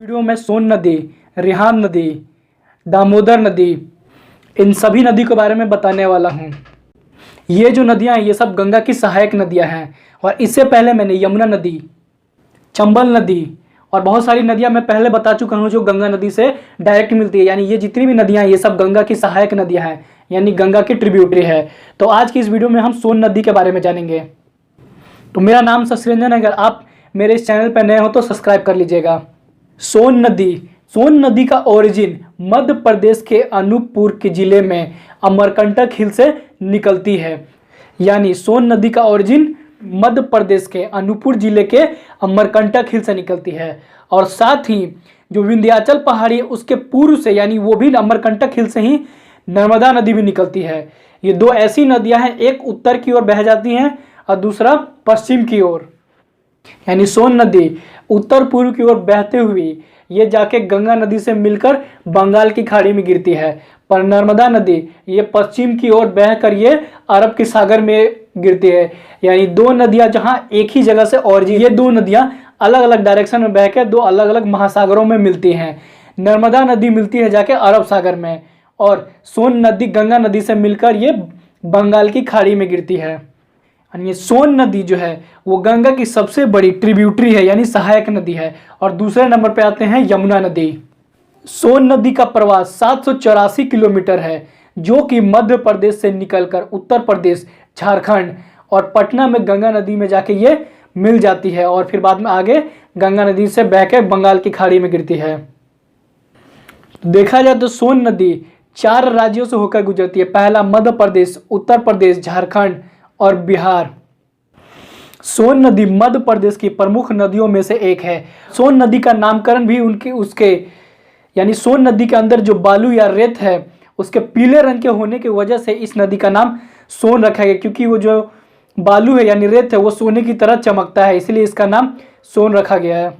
Video में सोन नदी, रिहांद नदी, दामोदर नदी, इन सभी नदी के बारे में बताने वाला हूँ। ये जो नदियाँ हैं ये सब गंगा की सहायक नदियाँ हैं और इससे पहले मैंने यमुना नदी, चंबल नदी और बहुत सारी नदियाँ मैं पहले बता चुका हूँ जो गंगा नदी से डायरेक्ट मिलती है। यानी ये जितनी भी नदियाँ हैं ये सब गंगा की सहायक नदियाँ हैं, यानी गंगा की ट्रिब्यूटरी है। तो आज की इस वीडियो में हम सोन नदी के बारे में जानेंगे। तो मेरा नाम ससरंजन है, अगर आप मेरे इस चैनल पर नए हो तो सब्सक्राइब कर लीजिएगा। सोन नदी का ओरिजिन मध्य प्रदेश के अनूपपुर के जिले में अमरकंटक हिल से निकलती है। यानी सोन नदी का ओरिजिन मध्य प्रदेश के अनूपपुर जिले के अमरकंटक हिल से निकलती है और साथ ही जो विंध्याचल पहाड़ी है उसके पूर्व से, यानी वो भी अमरकंटक हिल से ही नर्मदा नदी भी निकलती है। ये दो ऐसी नदियां हैं, एक उत्तर की ओर बह जाती हैं और दूसरा पश्चिम की ओर। यानी सोन नदी उत्तर पूर्व की ओर बहते हुए ये जाके गंगा नदी से मिलकर बंगाल की खाड़ी में गिरती है, पर नर्मदा नदी ये पश्चिम की ओर बहकर ये अरब के सागर में गिरती है। यानी दो नदियां जहां एक ही जगह से ओरिजिन, ये दो नदियां अलग अलग डायरेक्शन में बहकर दो अलग अलग महासागरों में मिलती हैं। नर्मदा नदी मिलती है जाके अरब सागर में और सोन नदी गंगा नदी से मिलकर ये बंगाल की खाड़ी में गिरती है। ये सोन नदी जो है वो गंगा की सबसे बड़ी ट्रिब्यूटरी है, यानी सहायक नदी है। और दूसरे नंबर पे आते हैं यमुना नदी। सोन नदी का प्रवाह 784 किलोमीटर है, जो कि मध्य प्रदेश से निकलकर उत्तर प्रदेश, झारखंड और पटना में गंगा नदी में जाके ये मिल जाती है और फिर बाद में आगे गंगा नदी से बहकर बंगाल की खाड़ी में गिरती है। देखा जाए तो सोन नदी 4 राज्यों से होकर गुजरती है। पहला मध्य प्रदेश, उत्तर प्रदेश, झारखंड और बिहार। सोन नदी मध्य प्रदेश की प्रमुख नदियों में से एक है। सोन नदी का नामकरण भी उसके यानी सोन नदी के अंदर जो बालू या रेत है उसके पीले रंग के होने की वजह से इस नदी का नाम सोन रखा गया, क्योंकि वो जो बालू है यानी रेत है वो सोने की तरह चमकता है, इसलिए इसका नाम सोन रखा गया है।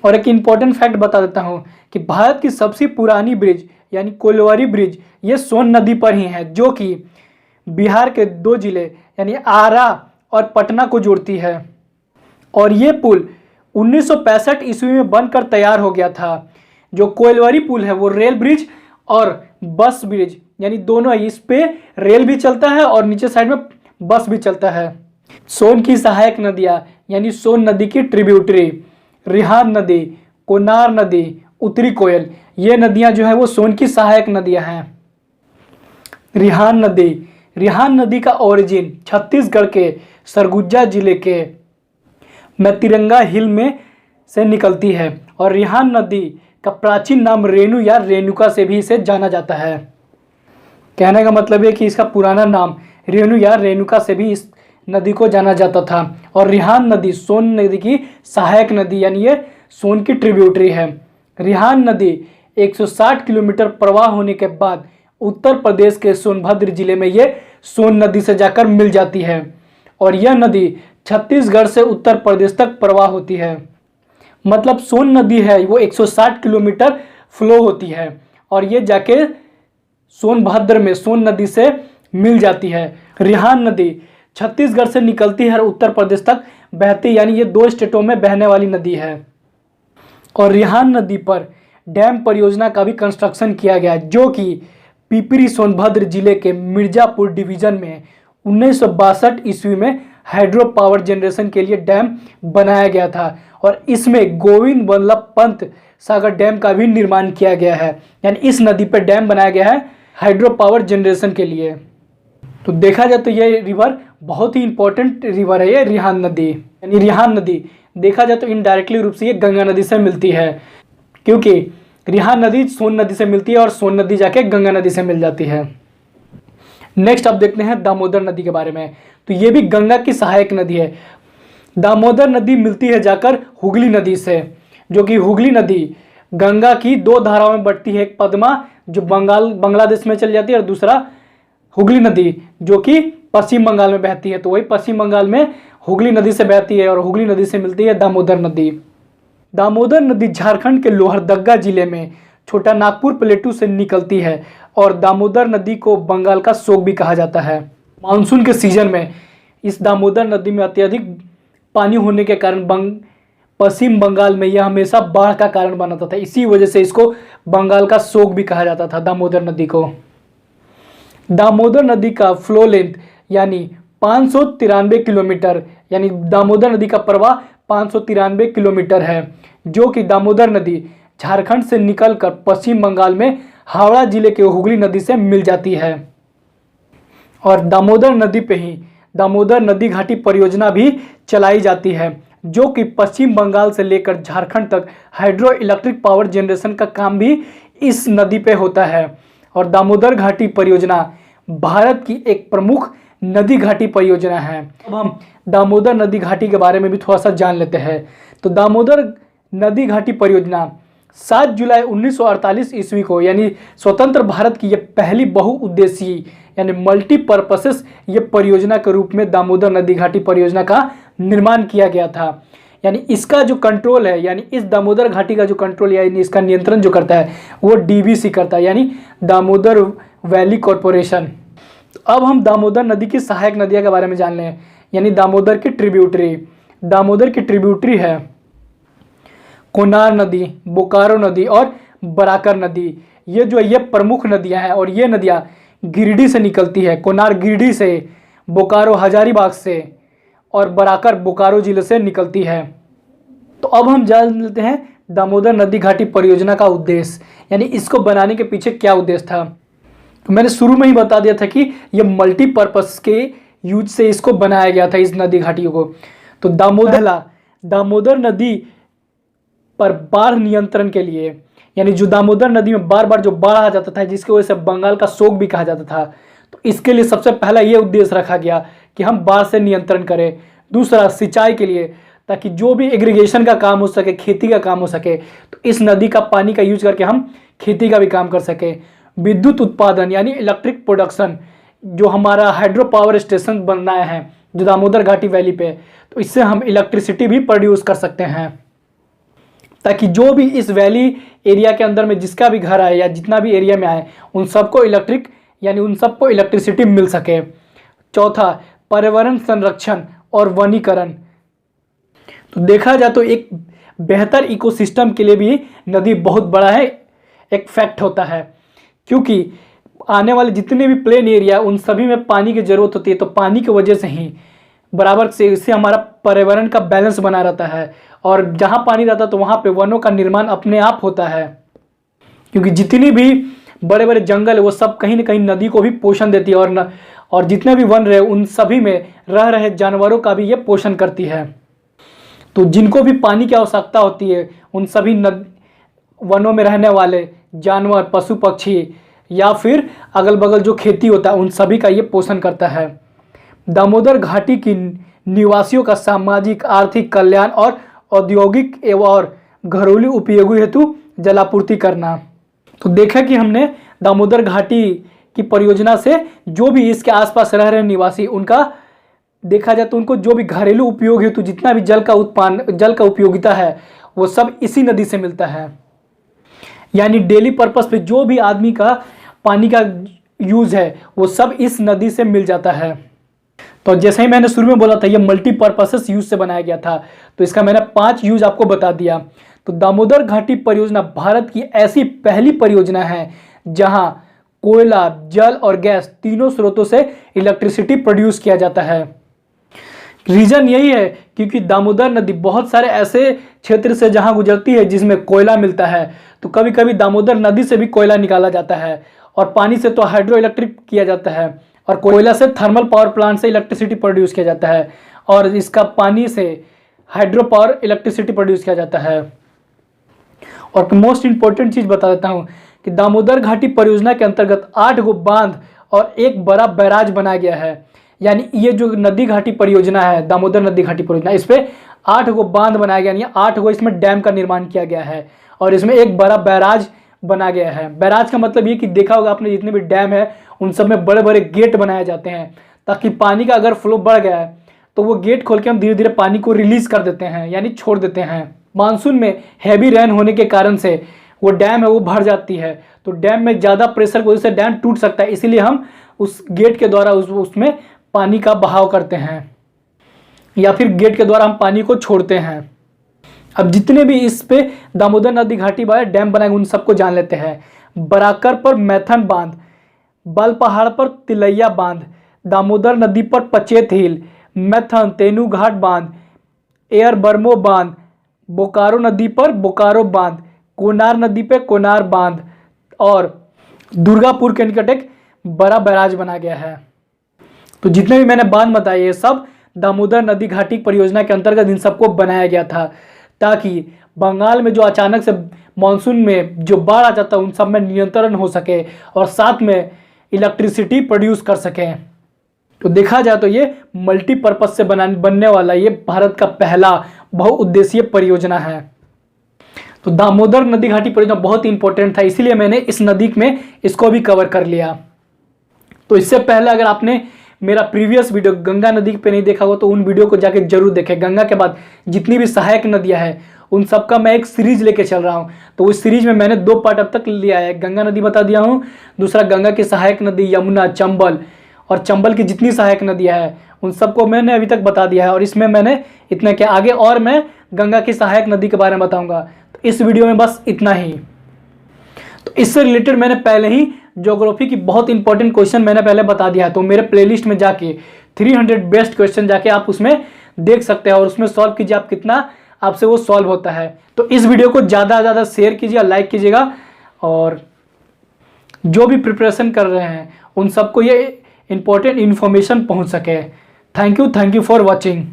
और एक इम्पॉर्टेंट फैक्ट बता देता हूँ कि भारत की सबसे पुरानी ब्रिज यानी कोइलवरी ब्रिज ये सोन नदी पर ही है, जो कि बिहार के 2 जिले यानी आरा और पटना को जोड़ती है। और ये पुल 1965 ईस्वी में बनकर तैयार हो गया था। जो कोइलवरी पुल है वो रेल ब्रिज और बस ब्रिज यानी दोनों है, इस पे रेल भी चलता है और नीचे साइड में बस भी चलता है। सोन की सहायक नदियाँ यानी सोन नदी की ट्रिब्यूटरी रिहांद नदी, कोनार नदी, उत्तरी कोयल, ये नदियाँ जो है वो सोन की सहायक नदियाँ हैं। रिहांद नदी का ओरिजिन छत्तीसगढ़ के सरगुजा जिले के तिरंगा हिल में से निकलती है और रिहांद नदी का प्राचीन नाम रेणु या रेणुका से भी इसे जाना जाता है। कहने का मतलब है कि इसका पुराना नाम रेणु या रेणुका से भी इस नदी को जाना जाता था। और रिहांद नदी सोन नदी की सहायक नदी यानी ये सोन की ट्रिब्यूटरी है। रिहांद नदी 160 किलोमीटर प्रवाह होने के बाद उत्तर प्रदेश के सोनभद्र जिले में ये सोन नदी से जाकर मिल जाती है और यह नदी छत्तीसगढ़ से उत्तर प्रदेश तक प्रवाह होती है। मतलब सोन नदी है वो 160 किलोमीटर फ्लो होती है और ये जाके सोनभद्र में सोन नदी से मिल जाती है। रिहांद नदी छत्तीसगढ़ से निकलती है और उत्तर प्रदेश तक बहती, यानी ये 2 स्टेटों में बहने वाली नदी है। और रिहांद नदी पर डैम परियोजना का भी कंस्ट्रक्शन किया गया है, जो कि पिपरी सोनभद्र जिले के मिर्जापुर डिवीजन में 1962 ईस्वी में हाइड्रो पावर जनरेशन के लिए डैम बनाया गया था और इसमें गोविंद वल्लभ पंत सागर डैम का भी निर्माण किया गया है। यानी इस नदी पर डैम बनाया गया है हाइड्रो पावर जनरेशन के लिए। तो देखा जाए तो ये रिवर बहुत ही इंपॉर्टेंट रिवर है, ये रिहांद नदी। यानी रिहांद नदी देखा जाए तो इनडायरेक्टली रूप से ये गंगा नदी से मिलती है, क्योंकि रिहांद नदी सोन नदी से मिलती है और सोन नदी जाके गंगा नदी से मिल जाती है। नेक्स्ट अब देखते हैं दामोदर नदी के बारे में। तो ये भी गंगा की सहायक नदी है। दामोदर नदी मिलती है जाकर हुगली नदी से, जो कि हुगली नदी गंगा की 2 धाराओं में बटती है। एक पद्मा जो बांग्लादेश में चल जाती है और दूसरा हुगली नदी जो कि पश्चिम बंगाल में बहती है। तो वही पश्चिम बंगाल में हुगली नदी से बहती है और हुगली नदी से मिलती है दामोदर नदी। दामोदर नदी झारखंड के लोहरदगा जिले में छोटा नागपुर प्लेटू से निकलती है और दामोदर नदी को बंगाल का शोक भी कहा जाता है। मानसून के सीजन में इस दामोदर नदी में अत्यधिक पानी होने के कारण पश्चिम बंगाल में यह हमेशा बाढ़ का कारण बनाता था। इसी वजह से इसको बंगाल का शोक भी कहा जाता था, दामोदर नदी को। दामोदर नदी का फ्लो लेंथ यानी 593 किलोमीटर, यानी दामोदर नदी का प्रवाह 593 किलोमीटर है, जो कि दामोदर नदी झारखंड से निकलकर पश्चिम बंगाल में हावड़ा जिले के हुगली नदी से मिल जाती है। और दामोदर नदी पे ही दामोदर नदी घाटी परियोजना भी चलाई जाती है, जो कि पश्चिम बंगाल से लेकर झारखंड तक हाइड्रो इलेक्ट्रिक पावर जनरेशन का काम भी इस नदी पे होता है। और दामोदर घाटी परियोजना भारत की एक प्रमुख नदी घाटी परियोजना है। अब हम दामोदर नदी घाटी के बारे में भी थोड़ा सा जान लेते हैं। तो दामोदर नदी घाटी परियोजना 7 जुलाई 1948 ईस्वी को, यानी स्वतंत्र भारत की यह पहली बहुउद्देशीय यानी मल्टीपर्पसेस ये परियोजना के रूप में दामोदर नदी घाटी परियोजना का निर्माण किया गया था। यानी इसका जो कंट्रोल है, यानी इस दामोदर घाटी का जो कंट्रोल यानी इसका नियंत्रण जो करता है वो डीवीसी करता है, यानी दामोदर वैली कॉरपोरेशन। तो अब हम दामोदर नदी की सहायक नदियों के बारे में जान लें, यानी दामोदर की ट्रिब्यूटरी। दामोदर की ट्रिब्यूटरी है कोनार नदी, बोकारो नदी और बराकर नदी। ये प्रमुख नदियां हैं और ये नदियां गिरिडीह से निकलती है। कोनार गिरिडीह से, बोकारो हजारीबाग से और बराकर बोकारो जिले से निकलती है। तो अब हम जान लेते हैं दामोदर नदी घाटी परियोजना का उद्देश्य, यानी इसको बनाने के पीछे क्या उद्देश्य था। तो मैंने शुरू में ही बता दिया था कि ये मल्टीपर्पस के यूज से इसको बनाया गया था, इस नदी घाटियों को। तो दामोदर नदी पर बाढ़ नियंत्रण के लिए, यानी जो दामोदर नदी में बार बार जो बाढ़ आ जाता था, जिसकी वजह से बंगाल का शोक भी कहा जाता था, तो इसके लिए सबसे पहला ये उद्देश्य रखा गया कि हम बाढ़ से नियंत्रण करें। दूसरा, सिंचाई के लिए, ताकि जो भी इरिगेशन का काम हो सके, खेती का काम हो सके, तो इस नदी का पानी का यूज करके हम खेती का भी काम कर सके। विद्युत उत्पादन यानी इलेक्ट्रिक प्रोडक्शन, जो हमारा हाइड्रो पावर स्टेशन बनाया है जो दामोदर घाटी वैली पे, तो इससे हम इलेक्ट्रिसिटी भी प्रोड्यूस कर सकते हैं, ताकि जो भी इस वैली एरिया के अंदर में जिसका भी घर आए या जितना भी एरिया में आए, उन सबको इलेक्ट्रिसिटी मिल सके। चौथा, पर्यावरण संरक्षण और वनीकरण। तो देखा जाए तो एक बेहतर इकोसिस्टम के लिए भी नदी बहुत बड़ा है एक फैक्ट होता है, क्योंकि आने वाले जितने भी प्लेन एरिया उन सभी में पानी की जरूरत होती है। तो पानी की वजह से ही बराबर से इससे हमारा पर्यावरण का बैलेंस बना रहता है, और जहाँ पानी रहता है तो वहाँ पे वनों का निर्माण अपने आप होता है, क्योंकि जितनी भी बड़े बड़े जंगल है वो सब कहीं ना कहीं नदी को भी पोषण देती है, और जितने भी वन रहे उन सभी में रह रहे जानवरों का भी ये पोषण करती है। तो जिनको भी पानी की आवश्यकता होती है उन सभी वनों में रहने वाले जानवर, पशु पक्षी या फिर अगल बगल जो खेती होता है उन सभी का ये पोषण करता है। दामोदर घाटी की निवासियों का सामाजिक, आर्थिक कल्याण और औद्योगिक और घरेलू उपयोगों हेतु जलापूर्ति करना। तो देखा कि हमने दामोदर घाटी की परियोजना से जो भी इसके आसपास रह रहे निवासी, उनका देखा जाए तो उनको जो भी घरेलू उपयोग हेतु जितना भी जल का उपयोगिता है वो सब इसी नदी से मिलता है। यानी डेली पर्पस पे जो भी आदमी का पानी का यूज है वो सब इस नदी से मिल जाता है। तो जैसे ही मैंने शुरू में बोला था ये मल्टीपर्पसेस यूज से बनाया गया था, तो इसका मैंने 5 यूज आपको बता दिया। तो दामोदर घाटी परियोजना भारत की ऐसी पहली परियोजना है जहां कोयला, जल और गैस तीनों स्रोतों से इलेक्ट्रिसिटी प्रोड्यूस किया जाता है। रीजन यही है क्योंकि दामोदर नदी बहुत सारे ऐसे क्षेत्र से जहां गुजरती है जिसमें कोयला मिलता है, तो कभी कभी दामोदर नदी से भी कोयला निकाला जाता है, और पानी से तो हाइड्रो इलेक्ट्रिक किया जाता है, और कोयला से थर्मल पावर प्लांट से इलेक्ट्रिसिटी प्रोड्यूस किया जाता है, और इसका पानी से हाइड्रो पावर इलेक्ट्रिसिटी प्रोड्यूस किया जाता है। और मोस्ट इंपॉर्टेंट चीज बता देता हूं कि दामोदर घाटी परियोजना के अंतर्गत 8 गो बांध और एक बड़ा बैराज बनाया गया है। यानी ये जो नदी घाटी परियोजना है, दामोदर नदी घाटी परियोजना, इस पे 8 गो बांध बनाया गया, यानी 8 गो इसमें डैम का निर्माण किया गया है, और इसमें एक बड़ा बैराज बना गया है। बैराज का मतलब ये कि देखा होगा आपने जितने भी डैम है उन सब में बड़े बड़े गेट बनाए जाते हैं, ताकि पानी का अगर फ्लो बढ़ गया है तो वो गेट खोल के हम धीरे धीरे पानी को रिलीज कर देते हैं, यानी छोड़ देते हैं। मानसून में हैवी रेन होने के कारण से वो डैम है वो भर जाती है, तो डैम में ज़्यादा प्रेशर की वजह से डैम टूट सकता है, इसीलिए हम उस गेट के द्वारा उसमें पानी का बहाव करते हैं, या फिर गेट के द्वारा हम पानी को छोड़ते हैं। अब जितने भी इस पे दामोदर नदी घाटी वाले डैम बनाए उन सबको जान लेते हैं। बराकर पर मैथन बांध, बल पहाड़ पर तिलैया बांध, दामोदर नदी पर पचेत हिल, मैथन तेनू घाट बांध, एयर बर्मो बांध, बोकारो नदी पर बोकारो बांध, कोनार नदी पे कोनार बांध और दुर्गापुर के निकट एक बड़ा बैराज बना गया है। तो जितने भी मैंने बांध बताए ये सब दामोदर नदी घाटी परियोजना के अंतर्गत इन सबको बनाया गया था, ताकि बंगाल में जो अचानक से मानसून में जो बाढ़ आ जाता है उन सब में नियंत्रण हो सके और साथ में इलेक्ट्रिसिटी प्रोड्यूस कर सकें। तो देखा जाए तो ये मल्टीपर्पज से बनने वाला ये भारत का पहला बहुउद्देशीय परियोजना है। तो दामोदर नदी घाटी परियोजना बहुत इंपॉर्टेंट था, इसीलिए मैंने इस नदी में इसको भी कवर कर लिया। तो इससे पहले अगर आपने मेरा प्रीवियस वीडियो गंगा नदी पे नहीं देखा हो तो उन वीडियो को जाके जरूर देखें। गंगा के बाद जितनी भी सहायक नदियां हैं उन सब का मैं एक सीरीज लेके चल रहा हूं। तो उस सीरीज में मैंने 2 पार्ट अब तक लिया है। गंगा नदी बता दिया हूं, दूसरा गंगा की सहायक नदी यमुना, चंबल और चंबल की जितनी सहायक नदियां हैं उन सबको मैंने अभी तक बता दिया है। और इसमें मैंने इतना क्या आगे और मैं गंगा की सहायक नदी के बारे में बताऊंगा। तो इस वीडियो में बस इतना ही। तो इससे रिलेटेड मैंने पहले ही ज्योग्राफी की बहुत इंपॉर्टेंट क्वेश्चन मैंने पहले बता दिया है। तो मेरे प्लेलिस्ट में जाके 300 बेस्ट क्वेश्चन जाके आप उसमें देख सकते हैं और उसमें सॉल्व कीजिए, आप कितना आपसे वो सॉल्व होता है। तो इस वीडियो को ज़्यादा से ज़्यादा शेयर कीजिए, लाइक कीजिएगा और जो भी प्रिपरेशन कर रहे हैं उन सबको ये इंपॉर्टेंट इन्फॉर्मेशन पहुंच सके। Thank you for watching.